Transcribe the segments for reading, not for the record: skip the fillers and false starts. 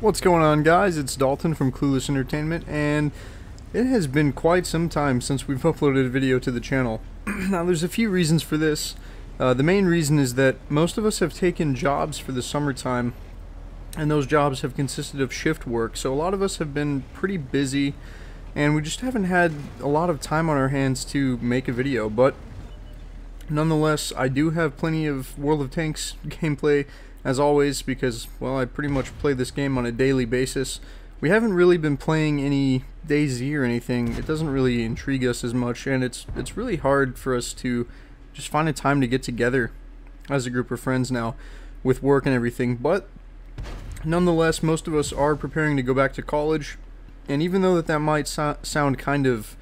What's going on, guys? It's Dalton from Clueless Entertainment, and it has been quite some time since we've uploaded a video to the channel. Now, there's a few reasons for this. The main reason is that most of us have taken jobs for the summertime, and those jobs have consisted of shift work, so a lot of us have been pretty busy, and we just haven't had a lot of time on our hands to make a video. But nonetheless, I do have plenty of World of Tanks gameplay, as always, because, well, I pretty much play this game on a daily basis. We haven't really been playing any DayZ or anything. It doesn't really intrigue us as much, and it's really hard for us to just find a time to get together as a group of friends now with work and everything. But nonetheless, most of us are preparing to go back to college, and even though that might sound kind of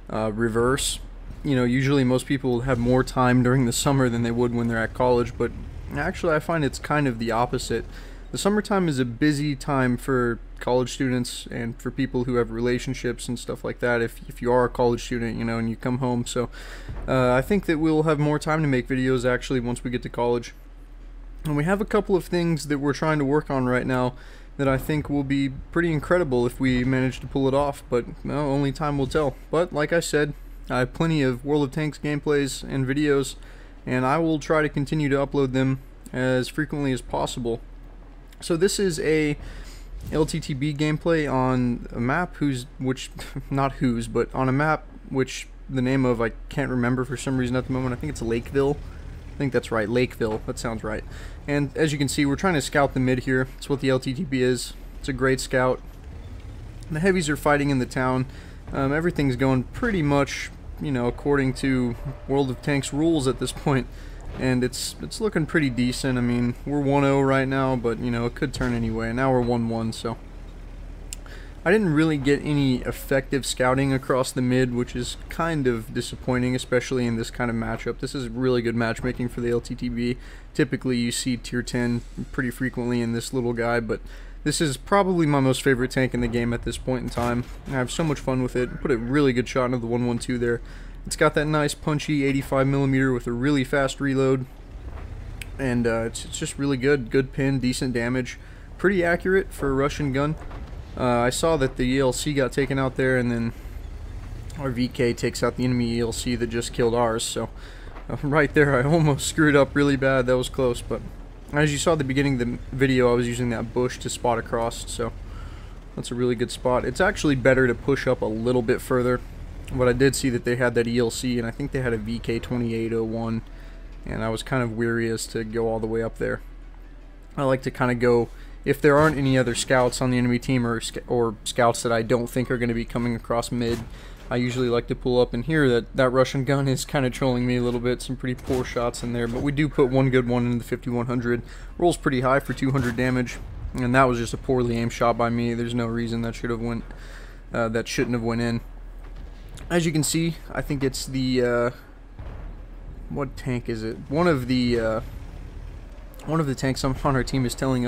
reverse, you know, usually most people have more time during the summer than they would when they're at college, but actually I find it's kind of the opposite. The summertime is a busy time for college students and for people who have relationships and stuff like that, if you are a college student, you know, and you come home. So I think that we'll have more time to make videos actually once we get to college. And we have a couple of things that we're trying to work on right now that I think will be pretty incredible if we manage to pull it off, but well, only time will tell. But like I said, I have plenty of World of Tanks gameplays and videos, and I will try to continue to upload them as frequently as possible. So this is a LTTB gameplay on a map but on a map which the name of I can't remember for some reason at the moment. I think it's Lakeville. I think that's right, Lakeville. That sounds right. And as you can see, we're trying to scout the mid here. That's what the LTTB is. It's a great scout. The heavies are fighting in the town. Everything's going pretty much, you know, according to World of Tanks rules at this point, and it's looking pretty decent. I mean, we're 1-0 right now, but you know, it could turn anyway. Now we're 1-1, so I didn't really get any effective scouting across the mid, which is kind of disappointing, especially in this kind of matchup. This is really good matchmaking for the LTTB. Typically you see tier 10 pretty frequently in this little guy, but this is probably my most favorite tank in the game at this point in time. I have so much fun with it. Put a really good shot into the 112 there. It's got that nice punchy 85mm with a really fast reload, and it's just really good. Good pin, decent damage, pretty accurate for a Russian gun. I saw that the ELC got taken out there, and then our VK takes out the enemy ELC that just killed ours. So right there, I almost screwed up really bad. That was close, but as you saw at the beginning of the video, I was using that bush to spot across, so that's a really good spot. It's actually better to push up a little bit further, but I did see that they had that ELC, and I think they had a VK2801, and I was kind of weary as to go all the way up there. I like to kind of go, if there aren't any other scouts on the enemy team or scouts that I don't think are going to be coming across mid, I usually like to pull up, and here that Russian gun is kind of trolling me a little bit. Some pretty poor shots in there, but we do put one good one in the 5100. Rolls pretty high for 200 damage, and that was just a poorly aimed shot by me. There's no reason that shouldn't have went in. As you can see, I think it's the what tank is it? One of the tanks on our team is telling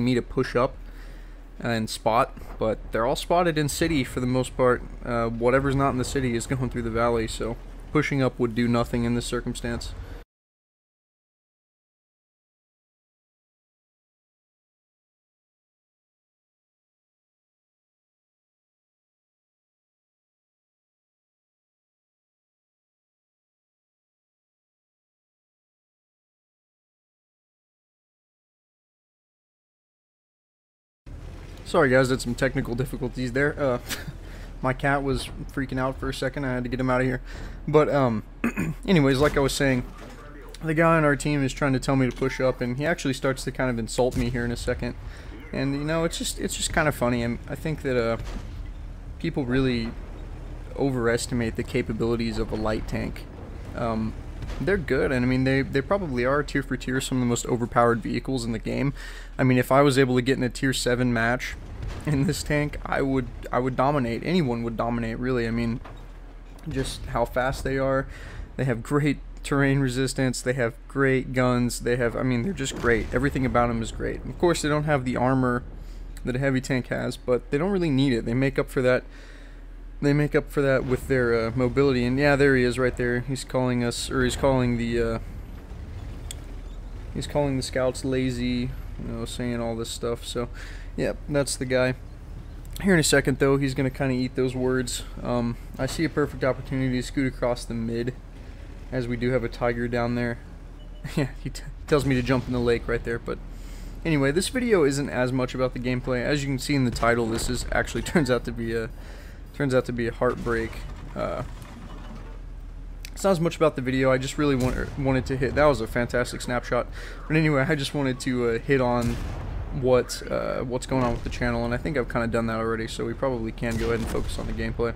me to push up and spot, but they're all spotted in city for the most part. Whatever's not in the city is going through the valley, so pushing up would do nothing in this circumstance. Sorry guys, had some technical difficulties there. My cat was freaking out for a second. I had to get him out of here. But anyways, like I was saying, the guy on our team is trying to tell me to push up, and he actually starts to kind of insult me here in a second. And you know, it's just kind of funny. I think that people really overestimate the capabilities of a light tank. They're good, and I mean they probably are tier for tier some of the most overpowered vehicles in the game. I mean, if I was able to get in a tier 7 match in this tank, I would dominate. Anyone would dominate, really. I mean, just how fast they are. They have great terrain resistance, they have great guns, they have, I mean, they're just great. Everything about them is great. Of course, they don't have the armor that a heavy tank has, but they don't really need it. They make up for that. They make up for that with their mobility. And yeah, there he is right there. He's calling us, or he's calling the scouts lazy, you know, saying all this stuff. So, yeah, that's the guy. Here in a second, though, he's going to kind of eat those words. I see a perfect opportunity to scoot across the mid, as we do have a tiger down there. Yeah, he tells me to jump in the lake right there. But anyway, this video isn't as much about the gameplay. As you can see in the title, this is actually turns out to be a heartbreak. It's not as much about the video. I just really wanted to hit. That was a fantastic snapshot. But anyway, I just wanted to hit on what's going on with the channel, and I think I've kind of done that already, so we probably can go ahead and focus on the gameplay.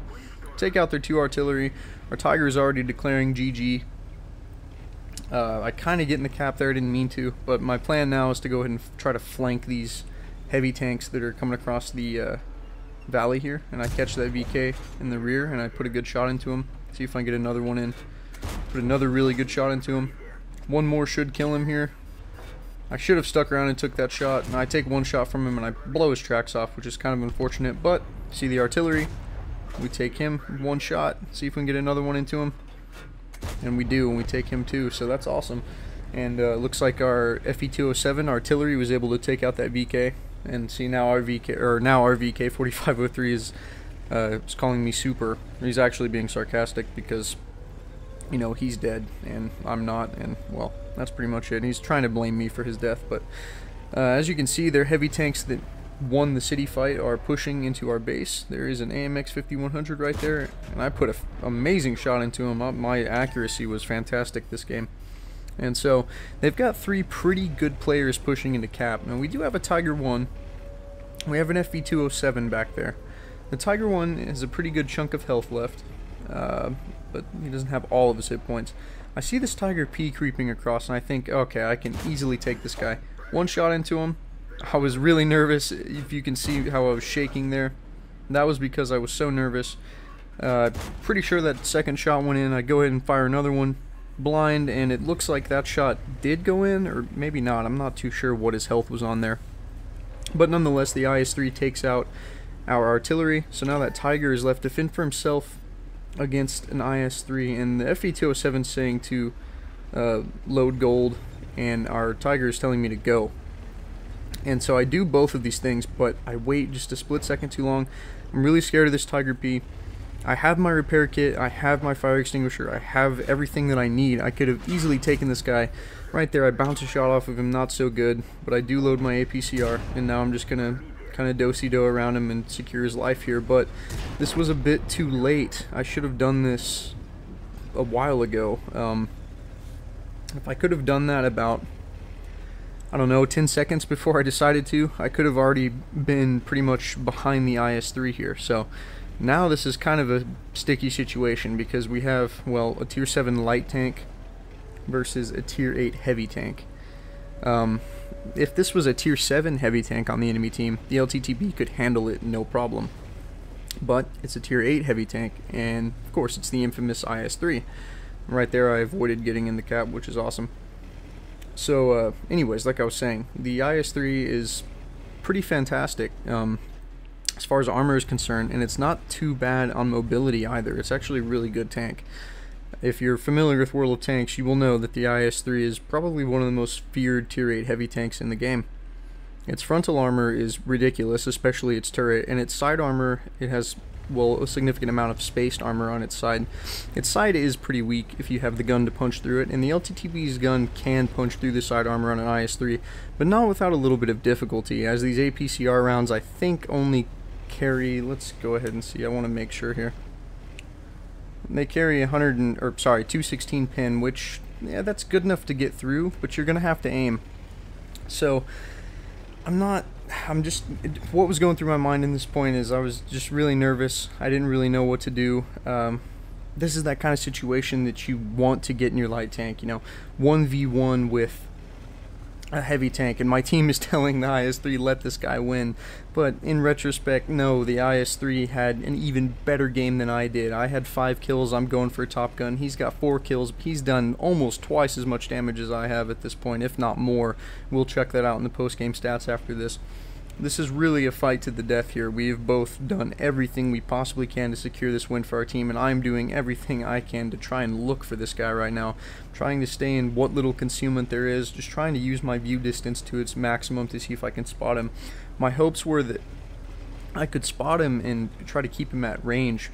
Take out their 2 artillery. Our tiger is already declaring GG. I kind of get in the cap there, I didn't mean to, but my plan now is to go ahead and try to flank these heavy tanks that are coming across the valley here, and I catch that VK in the rear, and I put a good shot into him. See if I can get another one in. Put another really good shot into him. One more should kill him here. I should have stuck around and took that shot, and I take one shot from him and I blow his tracks off, which is kind of unfortunate, but see the artillery, we take him, one shot, see if we can get another one into him, and we do, and we take him too, so that's awesome. And looks like our FE207 artillery was able to take out that VK, and see now our VK 4503 is calling me super. He's actually being sarcastic because, you know, he's dead and I'm not, and well, that's pretty much it. He's trying to blame me for his death, but as you can see, their heavy tanks that won the city fight are pushing into our base. There is an AMX 5100 right there, and I put an amazing shot into him. My accuracy was fantastic this game. And so they've got 3 pretty good players pushing into cap. Now we do have a Tiger 1. We have an FV207 back there. The Tiger 1 has a pretty good chunk of health left, but he doesn't have all of his hit points. I see this Tiger P creeping across, and I think, okay, I can easily take this guy. One shot into him. I was really nervous. If you can see how I was shaking there, that was because I was so nervous. Pretty sure that second shot went in. I go ahead and fire another one blind, and it looks like that shot did go in, or maybe not. I'm not too sure what his health was on there. But nonetheless, the IS-3 takes out our artillery, so now that Tiger is left to fend for himself against an IS-3, and the FE207 saying to load gold, and our Tiger is telling me to go. And so I do both of these things, but I wait just a split second too long. I'm really scared of this Tiger P. I have my repair kit, I have my fire extinguisher, I have everything that I need. I could have easily taken this guy right there. I bounce a shot off of him, not so good, but I do load my APCR, and now I'm just gonna kind of do-si-do around him and secure his life here. But this was a bit too late. I should have done this a while ago. If I could have done that about, I don't know, 10 seconds before I decided to, I could have already been pretty much behind the IS-3 here. So now this is kind of a sticky situation because we have, well, a tier 7 light tank versus a tier 8 heavy tank. If this was a tier 7 heavy tank on the enemy team, the LTTB could handle it no problem. But it's a tier 8 heavy tank, and of course it's the infamous IS-3. Right there I avoided getting in the cap, which is awesome. So anyways, like I was saying, the IS-3 is pretty fantastic as far as armor is concerned, and it's not too bad on mobility either. It's actually a really good tank. If you're familiar with World of Tanks, you will know that the IS-3 is probably one of the most feared tier 8 heavy tanks in the game. Its frontal armor is ridiculous, especially its turret, and its side armor, it has, well, a significant amount of spaced armor on its side. Its side is pretty weak if you have the gun to punch through it, and the LTTB's gun can punch through the side armor on an IS-3, but not without a little bit of difficulty, as these APCR rounds I think only carry, let's go ahead and see, I want to make sure here. They carry 216 pin, which, yeah, that's good enough to get through, but you're gonna have to aim. So what was going through my mind in this point is I was just really nervous. I didn't really know what to do. This is that kind of situation that you want to get in your light tank, you know, 1v1 with a heavy tank, and my team is telling the IS-3 let this guy win, but in retrospect, no, the IS-3 had an even better game than I did. I had 5 kills, I'm going for a Top Gun, he's got 4 kills, he's done almost twice as much damage as I have at this point, if not more. We'll check that out in the post-game stats after this. This is really a fight to the death here. We have both done everything we possibly can to secure this win for our team, and I'm doing everything I can to try and look for this guy right now. Trying to stay in what little concealment there is, just trying to use my view distance to its maximum to see if I can spot him. My hopes were that I could spot him and try to keep him at range,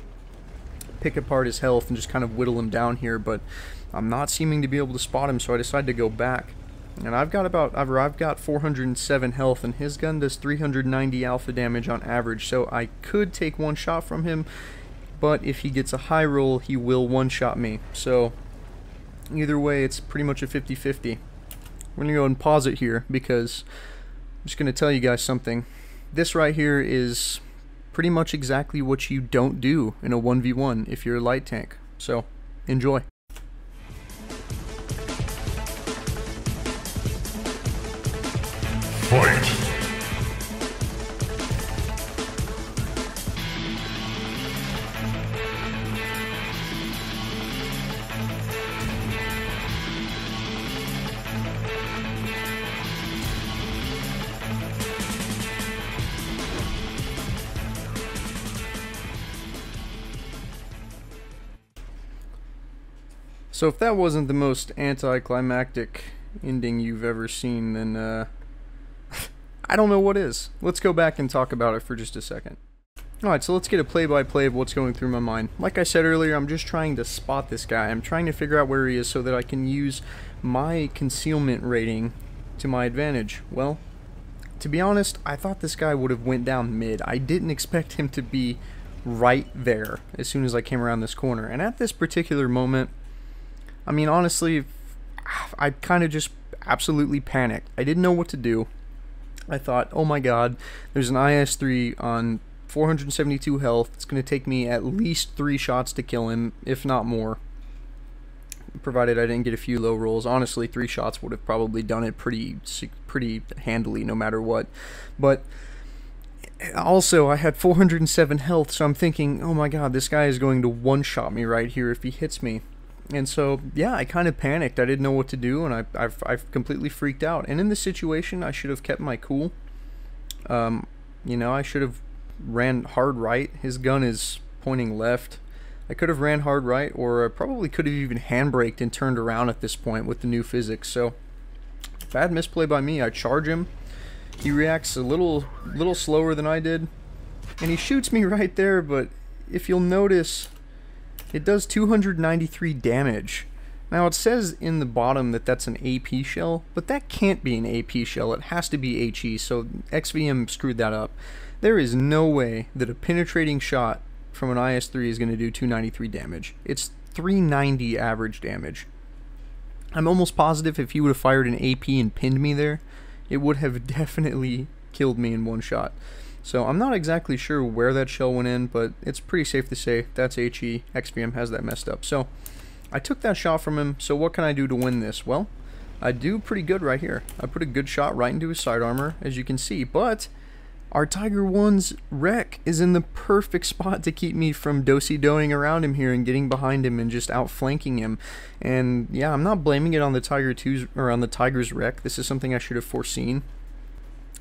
pick apart his health, and just kind of whittle him down here, but I'm not seeming to be able to spot him, so I decided to go back. And I've got 407 health, and his gun does 390 alpha damage on average, so I could take one shot from him, but if he gets a high roll, he will one-shot me. So either way, it's pretty much a 50-50. We're going to go and pause it here, because I'm just going to tell you guys something. This right here is pretty much exactly what you don't do in a 1v1 if you're a light tank. So, enjoy. Fight! So if that wasn't the most anticlimactic ending you've ever seen, then I don't know what is. Let's go back and talk about it for just a second. Alright, so let's get a play-by-play of what's going through my mind. Like I said earlier, I'm just trying to spot this guy. I'm trying to figure out where he is so that I can use my concealment rating to my advantage. Well, to be honest, I thought this guy would have went down mid. I didn't expect him to be right there as soon as I came around this corner. And at this particular moment, I mean, honestly, I kind of just absolutely panicked. I didn't know what to do. I thought, oh my god, there's an IS-3 on 472 health. It's going to take me at least 3 shots to kill him, if not more. Provided I didn't get a few low rolls. Honestly, 3 shots would have probably done it pretty handily, no matter what. But also, I had 407 health, so I'm thinking, oh my god, this guy is going to one-shot me right here if he hits me. And so, yeah, I kind of panicked. I didn't know what to do, and I've completely freaked out. And in this situation, I should have kept my cool. You know, I should have ran hard right. His gun is pointing left. I could have ran hard right, or I probably could have even handbraked and turned around at this point with the new physics. So, bad misplay by me. I charge him. He reacts a little slower than I did, and he shoots me right there. But if you'll notice, it does 293 damage. Now it says in the bottom that that's an AP shell, but that can't be an AP shell. It has to be HE, so XVM screwed that up. There is no way that a penetrating shot from an IS-3 is going to do 293 damage. It's 390 average damage. I'm almost positive if he would have fired an AP and pinned me there, it would have definitely killed me in one shot. So I'm not exactly sure where that shell went in, but it's pretty safe to say that's HE. XVM has that messed up. So I took that shot from him, so what can I do to win this? Well, I do pretty good right here. I put a good shot right into his side armor, as you can see, but our Tiger 1's wreck is in the perfect spot to keep me from do-si-doing around him here and getting behind him and just outflanking him. And yeah, I'm not blaming it on the Tiger 2's or on the Tiger's wreck. This is something I should have foreseen.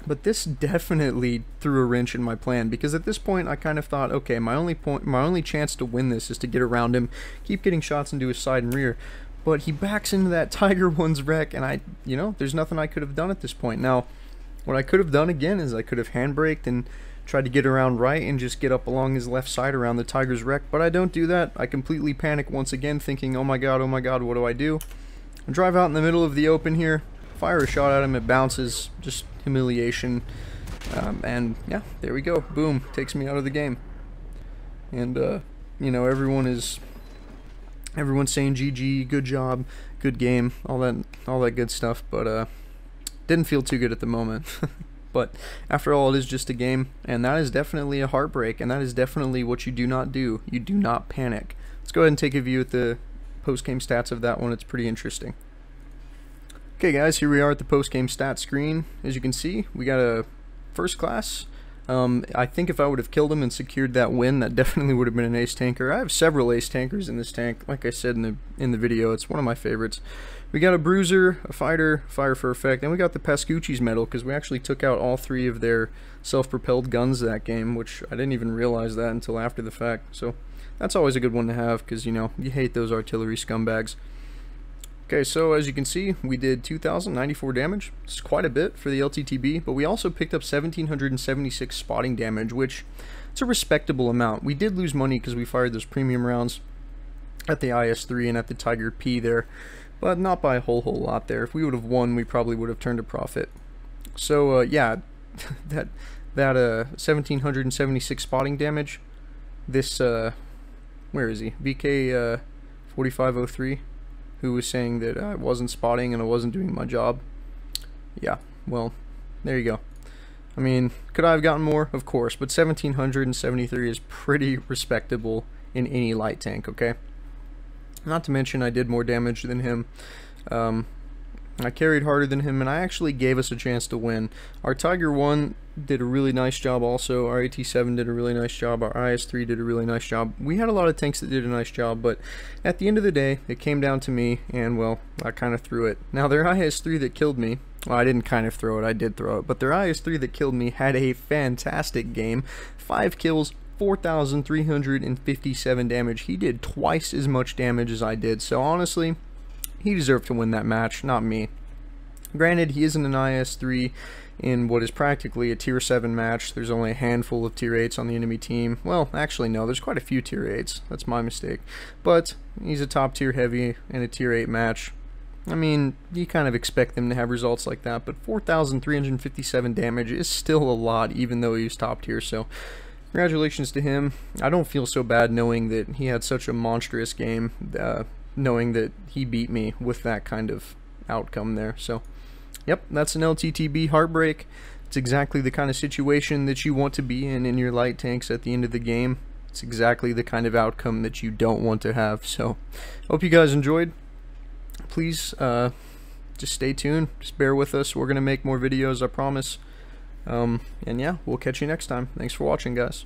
But this definitely threw a wrench in my plan, because at this point I kind of thought, okay, my only chance to win this is to get around him, keep getting shots into his side and rear. But he backs into that Tiger 1's wreck, and there's nothing I could have done at this point. Now, what I could have done again is I could have handbraked and tried to get around right and just get up along his left side around the Tiger's wreck, but I don't do that. I completely panic once again, thinking, oh my god, what do I do? I drive out in the middle of the open here, fire a shot at him, it bounces, just humiliation, and yeah, there we go, boom, takes me out of the game. And you know, everyone's saying GG, good job, good game, all that good stuff, but didn't feel too good at the moment. But after all, it is just a game, and that is definitely a heartbreak, and that is definitely what you do not do. You do not panic. Let's go ahead and take a view at the post-game stats of that one. It's pretty interesting. Okay guys, here we are at the post-game stats screen. As you can see, we got a first class, I think if I would have killed him and secured that win, that definitely would have been an ace tanker. I have several ace tankers in this tank. Like I said in the video, it's one of my favorites. We got a bruiser, a fighter, fire for effect, and we got the Pascucci's medal because we actually took out all 3 of their self-propelled guns that game, which I didn't even realize that until after the fact. So that's always a good one to have because, you know, you hate those artillery scumbags. Okay, so as you can see, we did 2,094 damage. It's quite a bit for the LTTB, but we also picked up 1,776 spotting damage, which it's a respectable amount. We did lose money because we fired those premium rounds at the IS-3 and at the Tiger P there, but not by a whole lot there. If we would have won, we probably would have turned a profit. So yeah, that 1,776 spotting damage. This where is he? VK 4503. Who was saying that I wasn't spotting and I wasn't doing my job. Yeah, well, there you go. I mean, could I have gotten more? Of course, but 1,773 is pretty respectable in any light tank, okay? Not to mention I did more damage than him. I carried harder than him, and I actually gave us a chance to win. Our Tiger 1 did a really nice job also. Our AT-7 did a really nice job. Our IS-3 did a really nice job. We had a lot of tanks that did a nice job, but at the end of the day, it came down to me, and, well, I kind of threw it. Now, their IS-3 that killed me, well, I didn't kind of throw it, I did throw it, but their IS-3 that killed me had a fantastic game. 5 kills, 4,357 damage. He did twice as much damage as I did, so honestly, he deserved to win that match, not me. Granted, he isn't an IS-3 in what is practically a tier 7 match. There's only a handful of tier 8s on the enemy team. Well, actually no, there's quite a few tier 8s. That's my mistake. But he's a top tier heavy in a tier 8 match. I mean, you kind of expect them to have results like that, but 4,357 damage is still a lot, even though he's top tier, so congratulations to him. I don't feel so bad knowing that he had such a monstrous game, knowing that he beat me with that kind of outcome there. So yep, that's an LTTB Heartbreak. It's exactly the kind of situation that you want to be in your light tanks at the end of the game. It's exactly the kind of outcome that you don't want to have. So hope you guys enjoyed. Please just stay tuned, just bear with us. We're gonna make more videos, I promise. And yeah, we'll catch you next time. Thanks for watching, guys.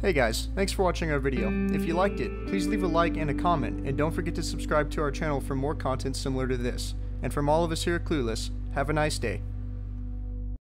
Hey guys, thanks for watching our video. If you liked it, please leave a like and a comment, and don't forget to subscribe to our channel for more content similar to this. And from all of us here at Clueless, have a nice day.